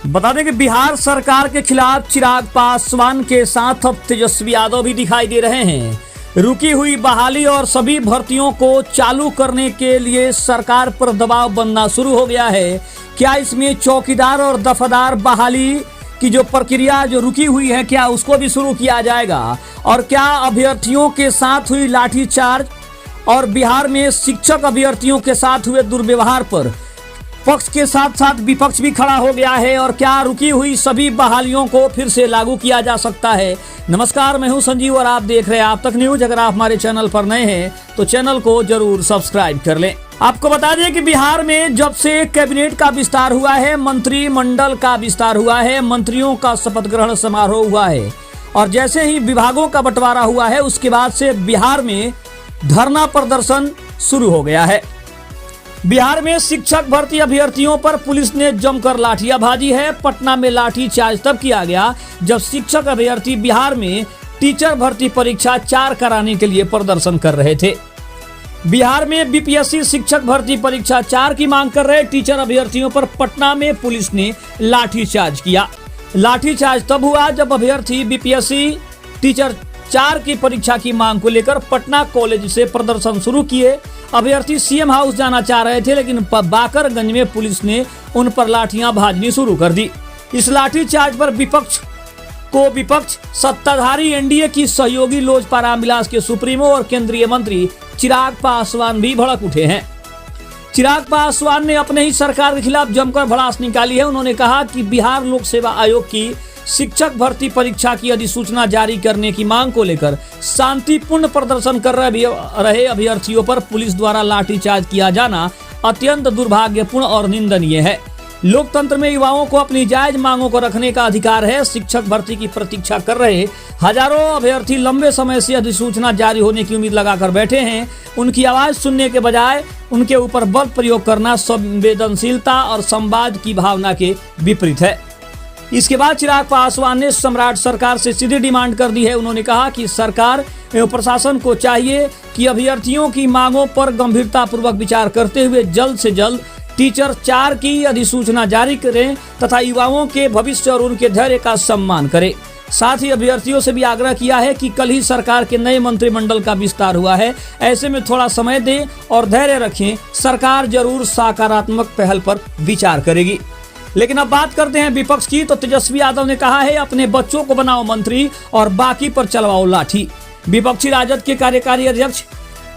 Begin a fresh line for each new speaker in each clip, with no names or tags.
बता दें कि बिहार सरकार के खिलाफ चिराग पासवान के साथ अब तेजस्वी यादव भी दिखाई दे रहे हैं। रुकी हुई बहाली और सभी भर्तियों को चालू करने के लिए सरकार पर दबाव बनना शुरू हो गया है। क्या इसमें चौकीदार और दफादार बहाली की जो प्रक्रिया जो रुकी हुई है, क्या उसको भी शुरू किया जाएगा? और क्या अभ्यर्थियों के साथ हुई लाठीचार्ज और बिहार में शिक्षक अभ्यर्थियों के साथ हुए दुर्व्यवहार पर पक्ष के साथ साथ विपक्ष भी खड़ा हो गया है? और क्या रुकी हुई सभी बहालियों को फिर से लागू किया जा सकता है? नमस्कार, मैं हूं संजीव और आप देख रहे हैं आप तक न्यूज। अगर आप हमारे चैनल पर नए हैं तो चैनल को जरूर सब्सक्राइब कर लें। आपको बता दें कि बिहार में जब से कैबिनेट का विस्तार हुआ है, मंत्रिमंडल का विस्तार हुआ है, मंत्रियों का शपथ ग्रहण समारोह हुआ है और जैसे ही विभागों का बंटवारा हुआ है उसके बाद से बिहार में धरना प्रदर्शन शुरू हो गया है। बिहार में शिक्षक भर्ती अभ्यर्थियों पर पुलिस ने जमकर लाठियां भाजी है। पटना में लाठी चार्ज तब किया गया जब शिक्षक अभ्यर्थी बिहार में टीचर भर्ती परीक्षा 4 कराने के लिए प्रदर्शन कर रहे थे। बिहार में बीपीएससी शिक्षक भर्ती परीक्षा 4 की मांग कर रहे टीचर अभ्यर्थियों पर पटना में पुलिस ने लाठीचार्ज किया। लाठीचार्ज तब हुआ जब अभ्यर्थी बीपीएससी टीचर 4 की परीक्षा की मांग को लेकर पटना कॉलेज से प्रदर्शन शुरू किए। अभ्यर्थी सीएम हाउस जाना चाह रहे थे, लेकिन बाकरगंज में पुलिस ने उन पर लाठियां भाजनी शुरू कर दी। इस लाठीचार्ज पर विपक्ष सत्ताधारी एनडीए की सहयोगी लोजपा रामविलास के सुप्रीमो और केंद्रीय मंत्री चिराग पासवान भी भड़क उठे हैं। चिराग पासवान ने अपने ही सरकार के खिलाफ जमकर भड़ास निकाली है। उन्होंने कहा कि बिहार लोक सेवा आयोग की शिक्षक भर्ती परीक्षा की अधिसूचना जारी करने की मांग को लेकर शांतिपूर्ण प्रदर्शन कर रहे अभ्यर्थियों पर पुलिस द्वारा लाठीचार्ज किया जाना अत्यंत दुर्भाग्यपूर्ण और निंदनीय है। लोकतंत्र में युवाओं को अपनी जायज मांगों को रखने का अधिकार है। शिक्षक भर्ती की प्रतीक्षा कर रहे हजारों अभ्यर्थी लंबे समय से अधिसूचना जारी होने की उम्मीद लगाकर बैठे हैं। उनकी आवाज सुनने के बजाय उनके ऊपर बल प्रयोग करना संवेदनशीलता और संवाद की भावना के विपरीत है। इसके बाद चिराग पासवान ने सम्राट सरकार से सीधी डिमांड कर दी है। उन्होंने कहा कि सरकार एवं प्रशासन को चाहिए कि अभ्यर्थियों की मांगों पर गंभीरता पूर्वक विचार करते हुए जल्द से जल्द टीचर 4 की अधिसूचना जारी करें तथा युवाओं के भविष्य और उनके धैर्य का सम्मान करें। साथ ही अभ्यर्थियों से भी आग्रह किया है कि कल ही सरकार के नए मंत्रिमंडल का विस्तार हुआ है, ऐसे में थोड़ा समय दें और धैर्य रखें। सरकार जरूर सकारात्मक पहल पर विचार करेगी। लेकिन अब बात करते हैं विपक्ष की, तो तेजस्वी यादव ने कहा है अपने बच्चों को बनाओ मंत्री और बाकी पर चलवाओ लाठी। विपक्षी राजद के कार्यकारी अध्यक्ष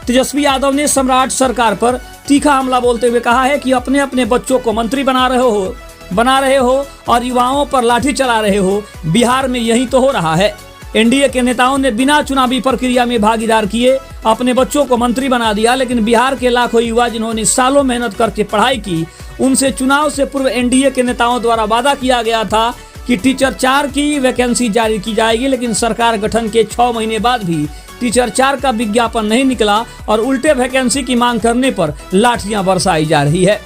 तेजस्वी यादव ने सम्राट सरकार पर तीखा हमला बोलते हुए कहा है कि अपने अपने बच्चों को मंत्री बना रहे हो और युवाओं पर लाठी चला रहे हो। बिहार में यही तो हो रहा है। एनडीए के नेताओं ने बिना चुनावी प्रक्रिया में भागीदार किए अपने बच्चों को मंत्री बना दिया, लेकिन बिहार के लाखों युवा जिन्होंने सालों मेहनत करके पढ़ाई की, उनसे चुनाव से पूर्व एनडीए के नेताओं द्वारा वादा किया गया था कि टीचर 4 की वैकेंसी जारी की जाएगी, लेकिन सरकार गठन के 6 महीने बाद भी टीचर 4 का विज्ञापन नहीं निकला और उल्टे वैकेंसी की मांग करने पर लाठियां बरसाई जा रही है।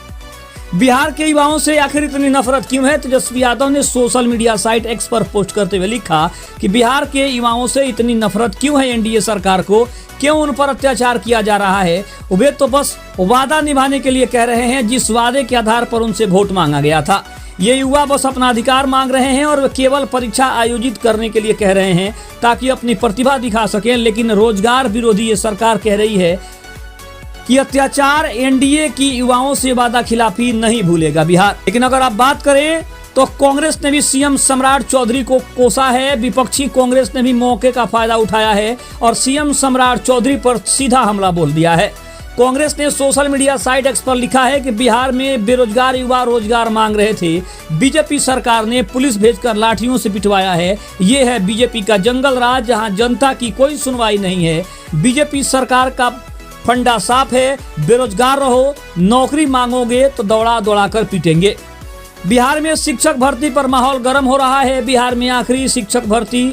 बिहार के युवाओं से आखिर इतनी नफरत क्यों है? तेजस्वी यादव ने सोशल मीडिया साइट एक्स पर पोस्ट करते हुए लिखा कि बिहार के युवाओं से इतनी नफरत क्यों है एनडीए सरकार को? क्यों उन पर अत्याचार किया जा रहा है? वे तो बस वादा निभाने के लिए कह रहे हैं जिस वादे के आधार पर उनसे वोट मांगा गया था। ये युवा बस अपना अधिकार मांग रहे हैं और केवल परीक्षा आयोजित करने के लिए कह रहे हैं ताकि अपनी प्रतिभा दिखा सकें। लेकिन रोजगार विरोधी ये सरकार कह रही है कि अत्याचार एनडीए की युवाओं से वादा खिलाफी नहीं भूलेगा बिहार। लेकिन अगर आप बात करें तो कांग्रेस ने भी सीएम सम्राट चौधरी को कोसा है। विपक्षी कांग्रेस ने भी मौके का फायदा उठाया है और सीएम सम्राट चौधरी पर सीधा हमला बोल दिया है। कांग्रेस ने सोशल मीडिया साइट एक्स पर लिखा है कि बिहार में बेरोजगार युवा रोजगार मांग रहे थे, बीजेपी सरकार ने पुलिस भेजकर लाठियों से पिटवाया है। ये है बीजेपी का जंगल राज, जहां जनता की कोई सुनवाई नहीं है। बीजेपी सरकार का फंडा साफ है, बेरोजगार रहो, नौकरी मांगोगे तो दौड़ा दौड़ा कर पीटेंगे। बिहार में शिक्षक भर्ती पर माहौल गर्म हो रहा है। बिहार में आखिरी शिक्षक भर्ती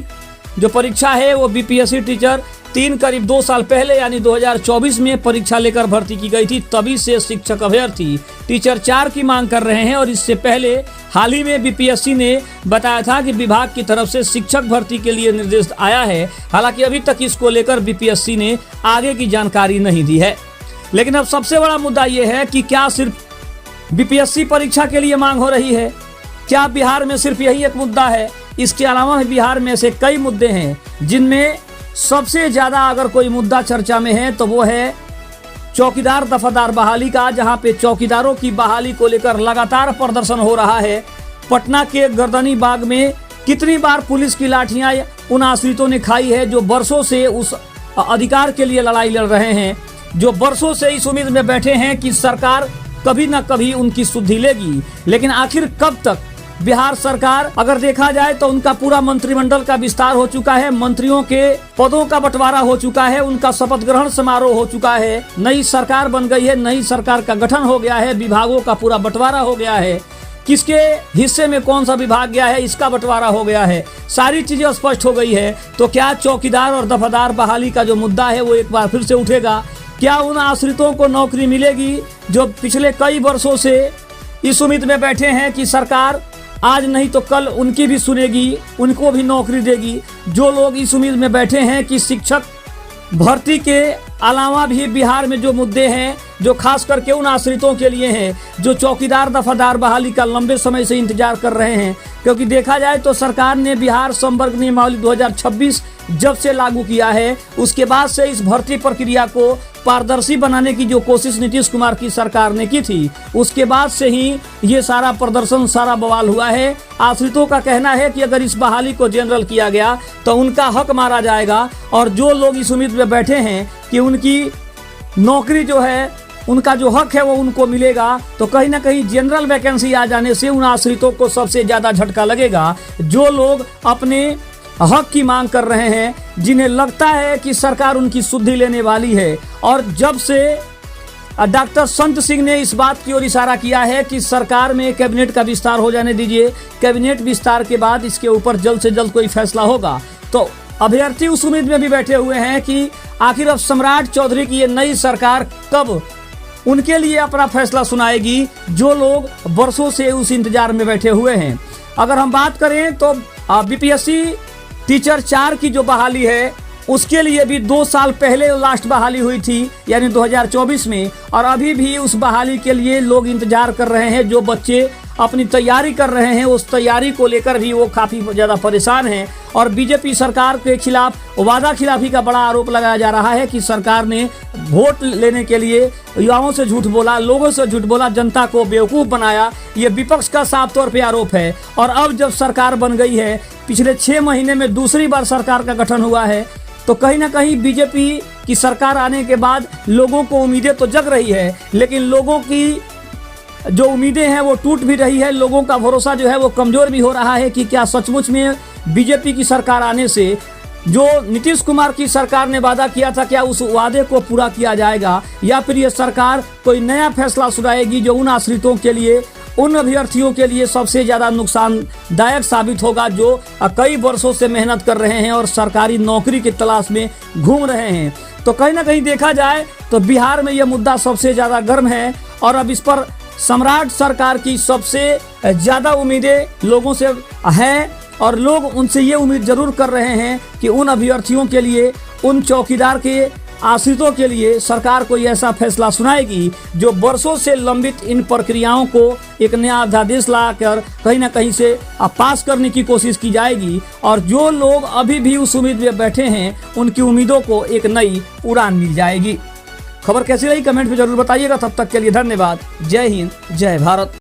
जो परीक्षा है वो बीपीएससी टीचर 3 करीब 2 साल पहले यानी 2024 में परीक्षा लेकर भर्ती की गई थी। तभी से शिक्षक अभ्यर्थी टीचर 4 की मांग कर रहे हैं और इससे पहले हाल ही में बीपीएससी ने बताया था कि विभाग की तरफ से शिक्षक भर्ती के लिए निर्देश आया है। हालांकि अभी तक इसको लेकर बीपीएससी ने आगे की जानकारी नहीं दी है। लेकिन अब सबसे बड़ा मुद्दा यह है कि क्या सिर्फ बीपीएससी परीक्षा के लिए मांग हो रही है क्या बिहार में सिर्फ यही एक मुद्दा है? इसके अलावा भी बिहार में ऐसे कई मुद्दे हैं जिनमें सबसे ज्यादा अगर कोई मुद्दा चर्चा में है तो वो है चौकीदार दफादार बहाली का, जहां पे चौकीदारों की बहाली को लेकर लगातार प्रदर्शन हो रहा है। पटना के गर्दनी बाग में कितनी बार पुलिस की लाठियां उन आश्रितों ने खाई है जो वर्षों से उस अधिकार के लिए लड़ाई लड़ रहे हैं, जो वर्षों से इस उम्मीद में बैठे हैं कि सरकार कभी न कभी उनकी सुधि लेगी। लेकिन आखिर कब तक? बिहार सरकार अगर देखा जाए तो उनका पूरा मंत्रिमंडल का विस्तार हो चुका है, मंत्रियों के पदों का बंटवारा हो चुका है, उनका शपथ ग्रहण समारोह हो चुका है, नई सरकार बन गई है, नई सरकार का गठन हो गया है, विभागों का पूरा बंटवारा हो गया है, किसके हिस्से में कौन सा विभाग गया है इसका बंटवारा हो गया है, सारी चीजें स्पष्ट हो गई है। तो क्या चौकीदार और दफादार बहाली का जो मुद्दा है वो एक बार फिर से उठेगा? क्या उन आश्रितों को नौकरी मिलेगी जो पिछले कई वर्षों से इस उम्मीद में बैठे हैं कि सरकार आज नहीं तो कल उनकी भी सुनेगी, उनको भी नौकरी देगी? जो लोग इस उम्मीद में बैठे हैं कि शिक्षक भर्ती के अलावा भी बिहार में जो मुद्दे हैं जो खास करके उन आश्रितों के लिए हैं, जो चौकीदार दफादार बहाली का लंबे समय से इंतजार कर रहे हैं, क्योंकि देखा जाए तो सरकार ने बिहार संवर्ग नियमावली 2026 जब से लागू किया है उसके बाद से इस भर्ती प्रक्रिया को पारदर्शी बनाने की जो कोशिश नीतीश कुमार की सरकार ने की थी, उसके बाद से ही ये सारा प्रदर्शन सारा बवाल हुआ है। आश्रितों का कहना है कि अगर इस बहाली को जनरल किया गया तो उनका हक मारा जाएगा, और जो लोग इस उम्मीद में बैठे हैं कि उनकी नौकरी जो है, उनका जो हक है वो उनको मिलेगा, तो कहीं ना कहीं जनरल वैकेंसी आ जाने से उन आश्रितों को सबसे ज्यादा झटका लगेगा। जो लोग अपने हक की मांग कर रहे हैं, जिन्हें लगता है कि सरकार उनकी सुधि लेने वाली है, और जब से डॉक्टर संत सिंह ने इस बात की ओर इशारा किया है कि सरकार में कैबिनेट का विस्तार हो जाने दीजिए, कैबिनेट विस्तार के बाद इसके ऊपर जल्द से जल्द कोई फैसला होगा, तो अभ्यर्थी उस उम्मीद में भी बैठे हुए हैं कि आखिर अब सम्राट चौधरी की ये नई सरकार कब उनके लिए अपना फैसला सुनाएगी, जो लोग वर्षों से उस इंतजार में बैठे हुए हैं। अगर हम बात करें तो बीपीएससी टीचर 4 की जो बहाली है उसके लिए भी 2 साल पहले लास्ट बहाली हुई थी, यानी 2024 में, और अभी भी उस बहाली के लिए लोग इंतजार कर रहे हैं। जो बच्चे अपनी तैयारी कर रहे हैं उस तैयारी को लेकर भी वो काफ़ी ज़्यादा परेशान हैं, और बीजेपी सरकार के खिलाफ वादा खिलाफी का बड़ा आरोप लगाया जा रहा है कि सरकार ने वोट लेने के लिए युवाओं से झूठ बोला, लोगों से झूठ बोला, जनता को बेवकूफ़ बनाया। ये विपक्ष का साफ तौर पे आरोप है। और अब जब सरकार बन गई है, पिछले 6 महीने में दूसरी बार सरकार का गठन हुआ है, तो कहीं ना कहीं बीजेपी की सरकार आने के बाद लोगों को उम्मीदें तो जग रही है, लेकिन लोगों की जो उम्मीदें हैं वो टूट भी रही है। लोगों का भरोसा जो है वो कमजोर भी हो रहा है कि क्या सचमुच में बीजेपी की सरकार आने से जो नीतीश कुमार की सरकार ने वादा किया था, क्या उस वादे को पूरा किया जाएगा, या फिर ये सरकार कोई नया फैसला सुनाएगी जो उन आश्रितों के लिए, उन अभ्यर्थियों के लिए सबसे ज़्यादा नुकसानदायक साबित होगा, जो कई वर्षों से मेहनत कर रहे हैं और सरकारी नौकरी की तलाश में घूम रहे हैं। तो कहीं ना कहीं देखा जाए तो बिहार में यह मुद्दा सबसे ज़्यादा गर्म है, और अब इस पर सम्राट सरकार की सबसे ज़्यादा उम्मीदें लोगों से हैं, और लोग उनसे ये उम्मीद जरूर कर रहे हैं कि उन अभ्यर्थियों के लिए, उन चौकीदार के आश्रितों के लिए सरकार कोई ऐसा फैसला सुनाएगी जो वर्षों से लंबित इन प्रक्रियाओं को एक नया अध्यादेश लाकर कहीं ना कहीं से पास करने की कोशिश की जाएगी, और जो लोग अभी भी उस उम्मीद में बैठे हैं उनकी उम्मीदों को एक नई उड़ान मिल जाएगी। खबर कैसी रही कमेंट में जरूर बताइएगा। तब तक के लिए धन्यवाद। जय हिंद, जय भारत।